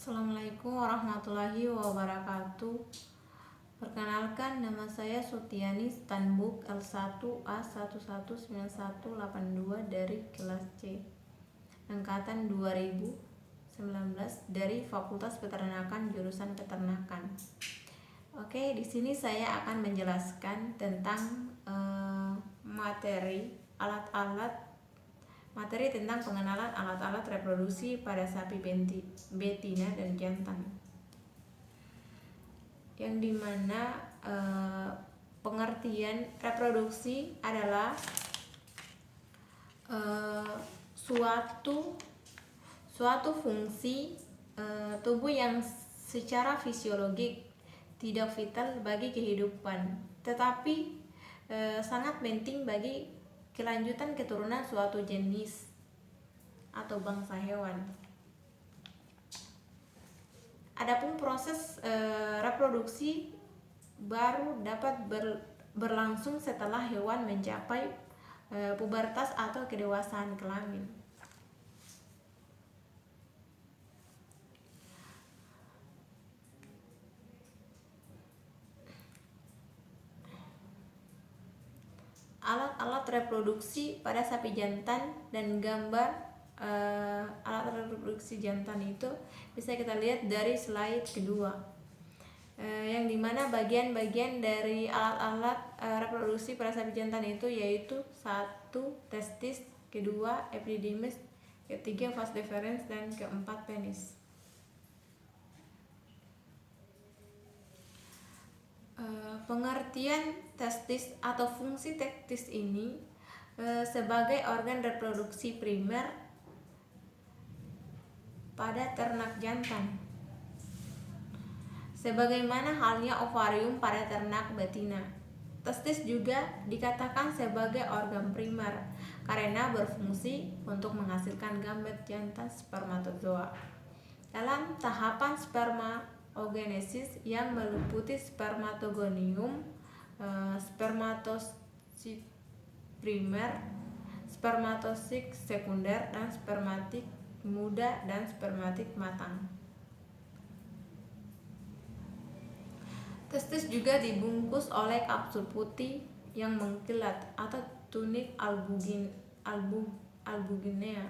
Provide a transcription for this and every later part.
Assalamualaikum warahmatullahi wabarakatuh. Perkenalkan, nama saya Sutiani Stanbuk L1A119182 dari kelas C angkatan 2019 dari Fakultas Peternakan jurusan Peternakan. Oke, di sini saya akan menjelaskan tentang materi tentang pengenalan alat-alat reproduksi pada sapi betina dan jantan, yang dimana pengertian reproduksi adalah suatu fungsi tubuh yang secara fisiologik tidak vital bagi kehidupan, tetapi sangat penting bagi kelanjutan keturunan suatu jenis atau bangsa hewan. Adapun proses reproduksi baru dapat berlangsung setelah hewan mencapai pubertas atau kedewasaan kelamin. Alat-alat reproduksi pada sapi jantan dan gambar alat reproduksi jantan itu bisa kita lihat dari slide kedua, yang dimana bagian-bagian dari alat-alat reproduksi pada sapi jantan itu yaitu 1. Testis, kedua epididymis, ketiga vas deferens, dan keempat penis. Pengertian testis atau fungsi testis ini sebagai organ reproduksi primer pada ternak jantan, sebagaimana halnya ovarium pada ternak betina. Testis juga dikatakan sebagai organ primer karena berfungsi untuk menghasilkan gamet jantan spermatozoa. Dalam tahapan spermaogenesis yang meliputi spermatogonium, spermatosit primer, spermatosit sekunder, dan spermatik muda dan spermatik matang. Testis juga dibungkus oleh kapsul putih yang mengkilat atau tunik albuginea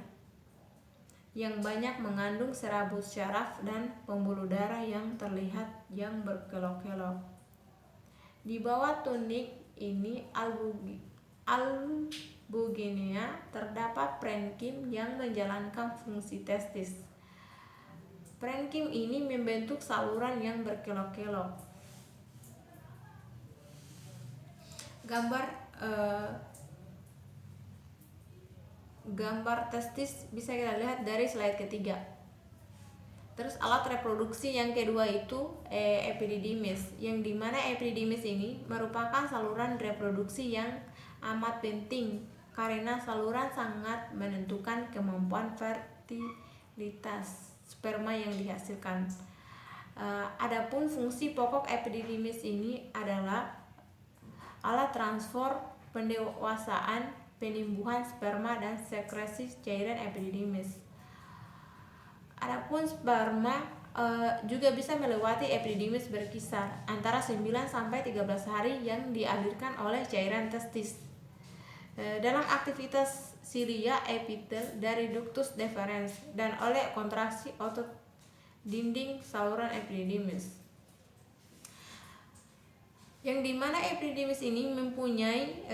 yang banyak mengandung serabut syaraf dan pembuluh darah yang terlihat yang berkelok-kelok. Di bawah tunik ini albuginea terdapat parenkim yang menjalankan fungsi testis. Parenkim ini membentuk saluran yang berkelok-kelok. Gambar testis bisa kita lihat dari slide ketiga. Terus alat reproduksi yang kedua itu epididymis, yang dimana epididymis ini merupakan saluran reproduksi yang amat penting karena saluran sangat menentukan kemampuan fertilitas sperma yang dihasilkan. Adapun fungsi pokok epididymis ini adalah alat transfer pendewasaan, penimbuhan sperma, dan sekresi cairan epididymis. Adapun sperma juga bisa melewati epididymis berkisar antara 9 sampai 13 hari yang dialirkan oleh cairan testis. Dalam aktivitas silia epitel dari ductus deferens dan oleh kontraksi otot dinding saluran epididymis. Yang dimana epididymis ini mempunyai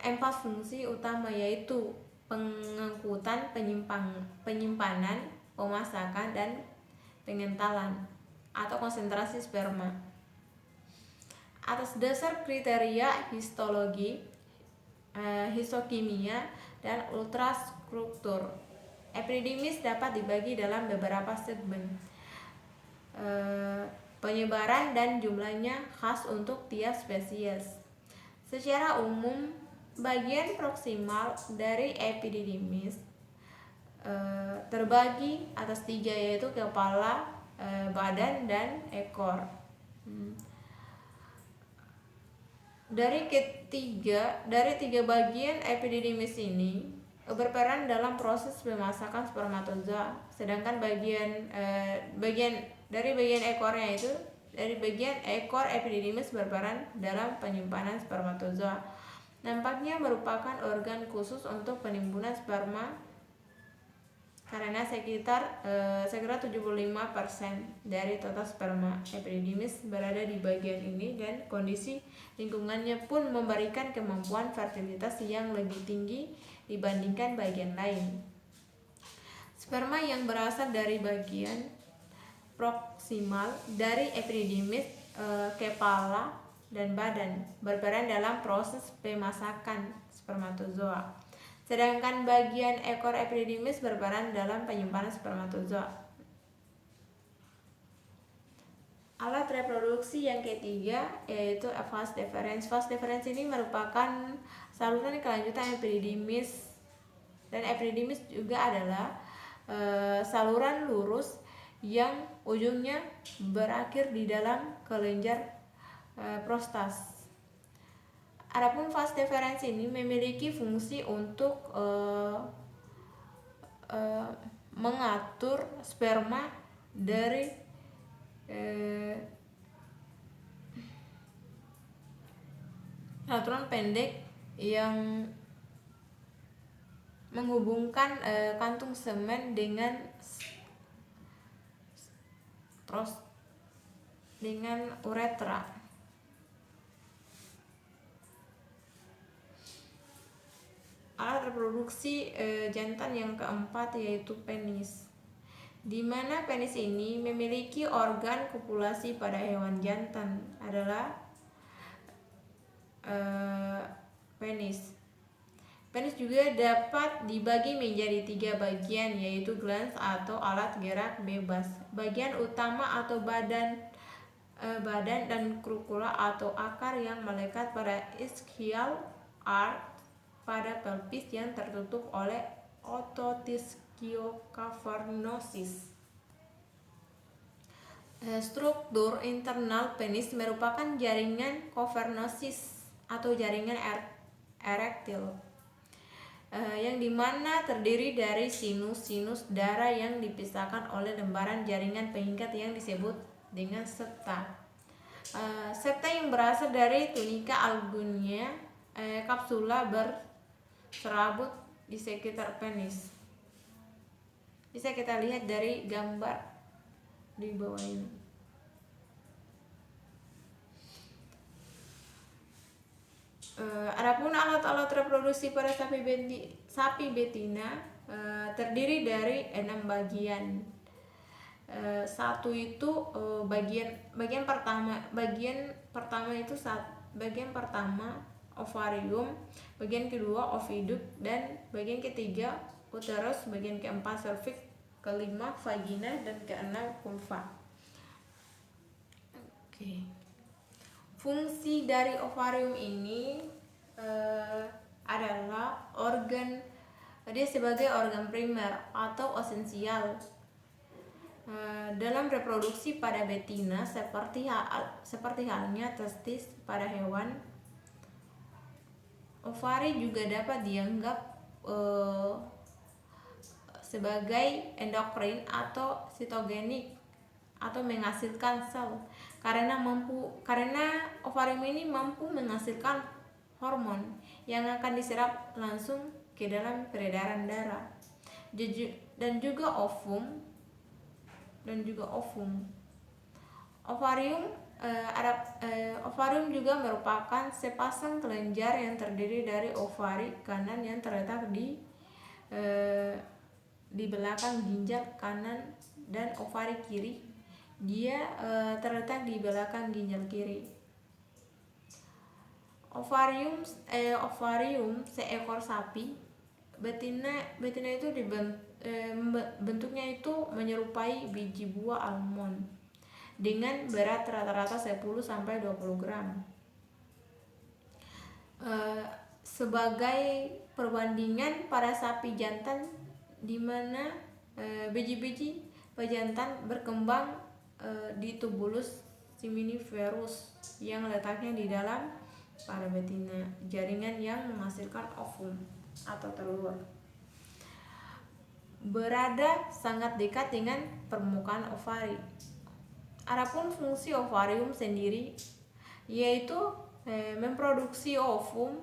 4 fungsi utama, yaitu pengangkutan, penyimpanan, pemasakan, dan pengentalan atau konsentrasi sperma. Atas dasar kriteria histologi, histokimia, dan ultrastruktur, epididymis dapat dibagi dalam beberapa segmen. Penyebaran dan jumlahnya khas untuk tiap spesies. Secara umum, bagian proksimal dari epididymis terbagi atas 3, yaitu kepala, badan, dan ekor. Dari 3 bagian epididymis ini, berperan dalam proses pemasakan spermatozoa, sedangkan bagian ekornya itu dari bagian ekor epididymis berperan dalam penyimpanan spermatozoa. Nampaknya merupakan organ khusus untuk penimbunan sperma karena sekitar 75% dari total sperma epididymis berada di bagian ini, dan kondisi lingkungannya pun memberikan kemampuan fertilitas yang lebih tinggi dibandingkan bagian lain. Sperma yang berasal dari bagian proksimal dari epididymis, kepala dan badan berperan dalam proses pemasakan spermatozoa, sedangkan bagian ekor epididymis berperan dalam penyimpanan spermatozoa. Alat reproduksi yang ketiga yaitu vas deferens. Vas deferens ini merupakan saluran kelanjutan epididymis, dan epididymis juga adalah saluran lurus yang ujungnya berakhir di dalam kelenjar prostas. Adapun vas deferens ini memiliki fungsi untuk mengatur sperma dari saluran pendek yang menghubungkan kantung semen dengan uretra. Alat reproduksi jantan yang keempat yaitu penis, di mana penis ini memiliki organ kopulasi pada hewan jantan adalah penis. Penis juga dapat dibagi menjadi 3 bagian, yaitu glans atau alat gerak bebas, bagian utama atau badan dan krukula atau akar yang melekat pada ischial arch pada pelvis yang tertutup oleh ototishiocavernosus. Struktur internal penis merupakan jaringan cavernosus atau jaringan erektil, yang dimana terdiri dari sinus darah yang dipisahkan oleh lembaran jaringan pengikat yang disebut dengan septa. Septa yang berasal dari tunika albuginea, kapsula berserabut di sekitar penis. Bisa kita lihat dari gambar di bawah ini. Adapun alat-alat reproduksi pada sapi betina terdiri dari 6 bagian. Satu itu bagian pertama itu bagian pertama ovarium, bagian kedua oviduk, dan bagian ketiga uterus, bagian keempat cervix, kelima vagina, dan keenam vulva. Fungsi dari ovarium ini adalah dia sebagai organ primer atau esensial dalam reproduksi pada betina, seperti halnya testis pada hewan. Ovari juga dapat dianggap sebagai endokrin atau sitogenik atau menghasilkan sel, karena ovarium ini mampu menghasilkan hormon yang akan diserap langsung ke dalam peredaran darah, dan juga ovum. Ovarium juga merupakan sepasang kelenjar yang terdiri dari ovari kanan yang terletak di belakang ginjal kanan, dan ovari kiri dia terletak di belakang ginjal kiri. Ovarium seekor sapi betina itu bentuknya itu menyerupai biji buah almond dengan berat rata-rata 10-20 gram. Sebagai perbandingan, pada sapi jantan di mana biji-biji pejantan berkembang di tubulus seminiferus yang letaknya di dalam pada betina, jaringan yang menghasilkan ovum atau telur. berada sangat dekat dengan permukaan ovari. Adapun fungsi ovarium sendiri yaitu memproduksi ovum,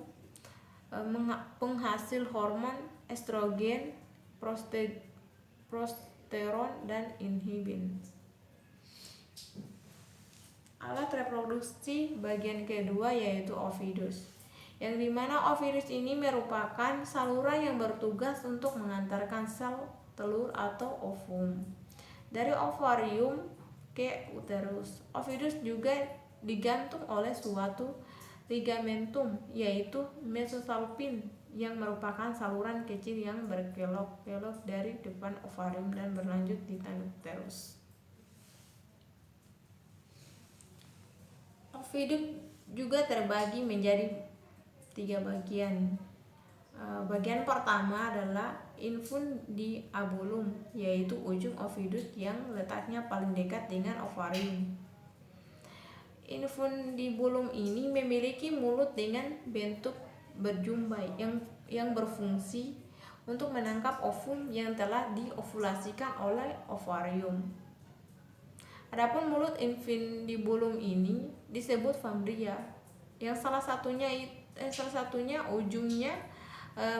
penghasil hormon estrogen, prosteron, dan inhibin. Alat reproduksi bagian kedua yaitu ovidus, yang dimana ovidus ini merupakan saluran yang bertugas untuk mengantarkan sel telur atau ovum dari ovarium ke uterus. Ovidus juga digantung oleh suatu ligamentum yaitu mesosalpin, yang merupakan saluran kecil yang berkelok-kelok dari depan ovarium dan berlanjut di tanduk uterus. Ovidus juga terbagi menjadi 3 bagian. Bagian pertama adalah infundibulum, yaitu ujung ovidus yang letaknya paling dekat dengan ovarium. Infundibulum ini memiliki mulut dengan bentuk berjumbai yang berfungsi untuk menangkap ovum yang telah diovulasikan oleh ovarium. Adapun mulut infundibulum ini disebut fambria, yang salah satunya ujungnya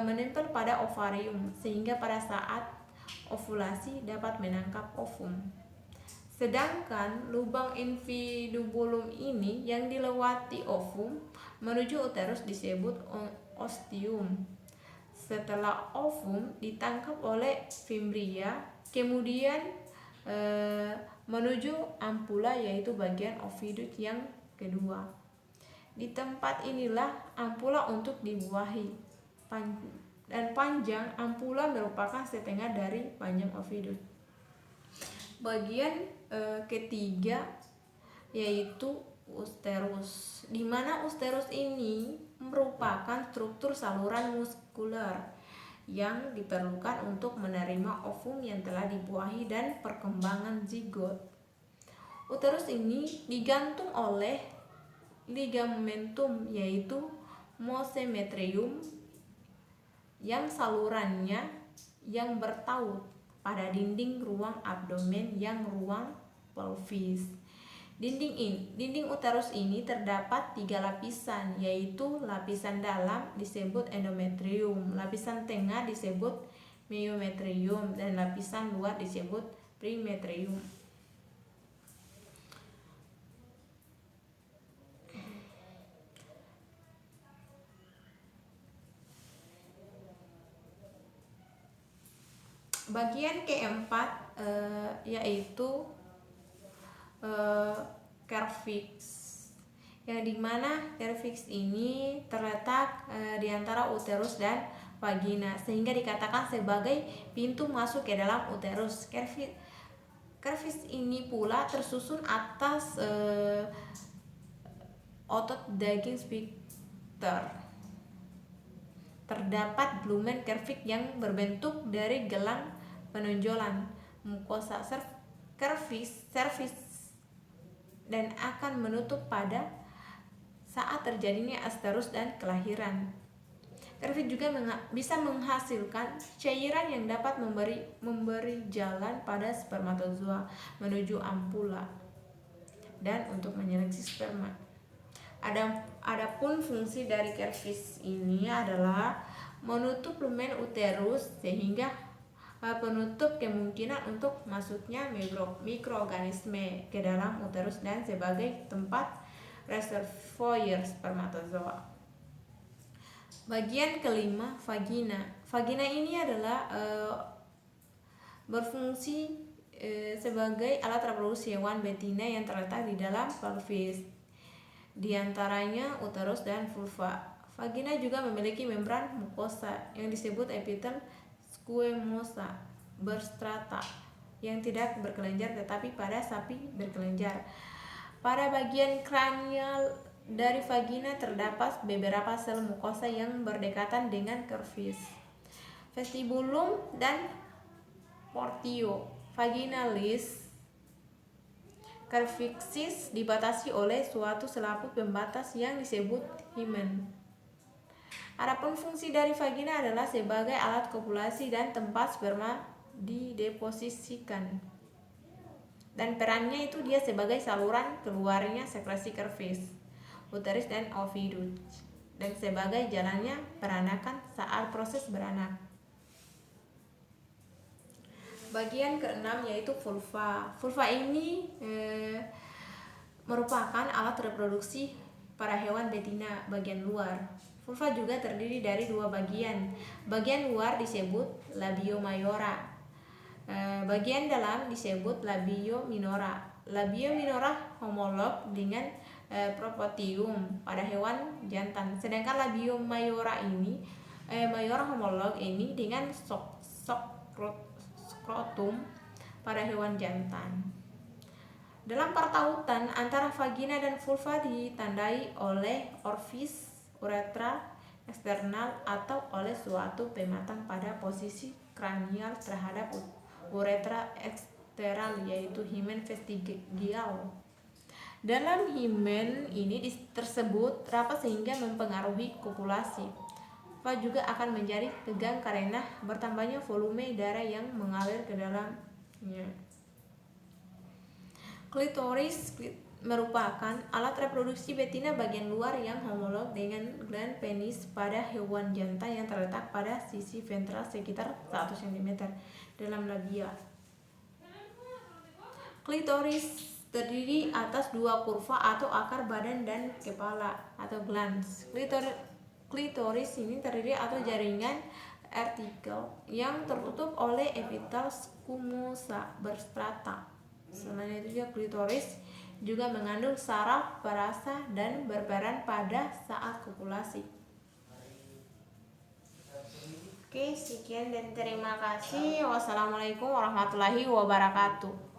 menempel pada ovarium sehingga pada saat ovulasi dapat menangkap ovum. Sedangkan lubang infundibulum ini yang dilewati ovum menuju uterus disebut ostium. Setelah ovum ditangkap oleh fimbria, kemudian menuju ampula, yaitu bagian ovidus yang kedua. Di tempat inilah ampula untuk dibuahi, dan panjang ampula merupakan setengah dari panjang ovidus. Bagian ketiga yaitu uterus, di mana uterus ini merupakan struktur saluran muskuler yang diperlukan untuk menerima ovum yang telah dibuahi dan perkembangan zigot. Uterus ini digantung oleh ligamentum yaitu mesometrium, yang salurannya yang bertaut pada dinding ruang abdomen yang ruang pelvis. Dinding uterus ini terdapat 3 lapisan, yaitu lapisan dalam disebut endometrium, lapisan tengah disebut mesometrium, dan lapisan luar disebut perimetrium. Bagian keempat yaitu cervix, yang dimana cervix ini terletak di antara uterus dan vagina sehingga dikatakan sebagai pintu masuk ke dalam uterus. Cervix ini pula tersusun atas otot daging sphincter. Terdapat lumen cervix yang berbentuk dari gelang penonjolan mukosa cervix dan akan menutup pada saat terjadinya esterus dan kelahiran. Cervix juga bisa menghasilkan cairan yang dapat memberi jalan pada spermatozoa menuju ampula dan untuk menyeleksi sperma. Adapun fungsi dari cervix ini adalah menutup lumen uterus sehingga penutup kemungkinan untuk masuknya mikroorganisme ke dalam uterus dan sebagai tempat reservoir spermatozoa. Bagian kelima, vagina. Vagina ini adalah berfungsi sebagai alat reproduksi hewan betina yang terletak di dalam pelvis, di antaranya uterus dan vulva. Vagina juga memiliki membran mukosa yang disebut epitel squamosa berstrata yang tidak berkelenjar tetapi pada sapi berkelenjar. Pada bagian kranial dari vagina terdapat beberapa sel mukosa yang berdekatan dengan cervix. Vestibulum dan portio vaginalis cervixis dibatasi oleh suatu selaput pembatas yang disebut hymen. Adapun fungsi dari vagina adalah sebagai alat kopulasi dan tempat sperma dideposisikan. Dan perannya itu dia sebagai saluran keluarnya sekresi cervix, uterus dan ovidus, dan sebagai jalannya peranakan saat proses beranak. Bagian keenam yaitu vulva. Vulva ini merupakan alat reproduksi pada hewan betina bagian luar. Vulva juga terdiri dari dua bagian. Bagian luar disebut labio mayora. Bagian dalam disebut labio minora. Labio minora homolog dengan propotium pada hewan jantan. Sedangkan labio mayora ini mayora homolog ini dengan skrotum pada hewan jantan. Dalam pertautan antara vagina dan vulva ditandai oleh orifice uretra eksternal atau oleh suatu pematang pada posisi kranial terhadap uretra eksternal, yaitu himen vestigial. Dalam himen ini tersebut rapat sehingga mempengaruhi kopulasi. Vulva juga akan menjadi tegang karena bertambahnya volume darah yang mengalir ke dalamnya. Klitoris merupakan alat reproduksi betina bagian luar yang homolog dengan gland penis pada hewan jantan yang terletak pada sisi ventral sekitar 1 cm dalam labia. Klitoris terdiri atas dua kurva atau akar badan dan kepala atau glans. Klitoris ini terdiri atau jaringan artikel yang tertutup oleh epitel squamosa berstrata. Selain itu juga klitoris juga mengandung saraf perasa dan berperan pada saat kopulasi. Oke, sekian dan terima kasih. Wassalamualaikum warahmatullahi wabarakatuh.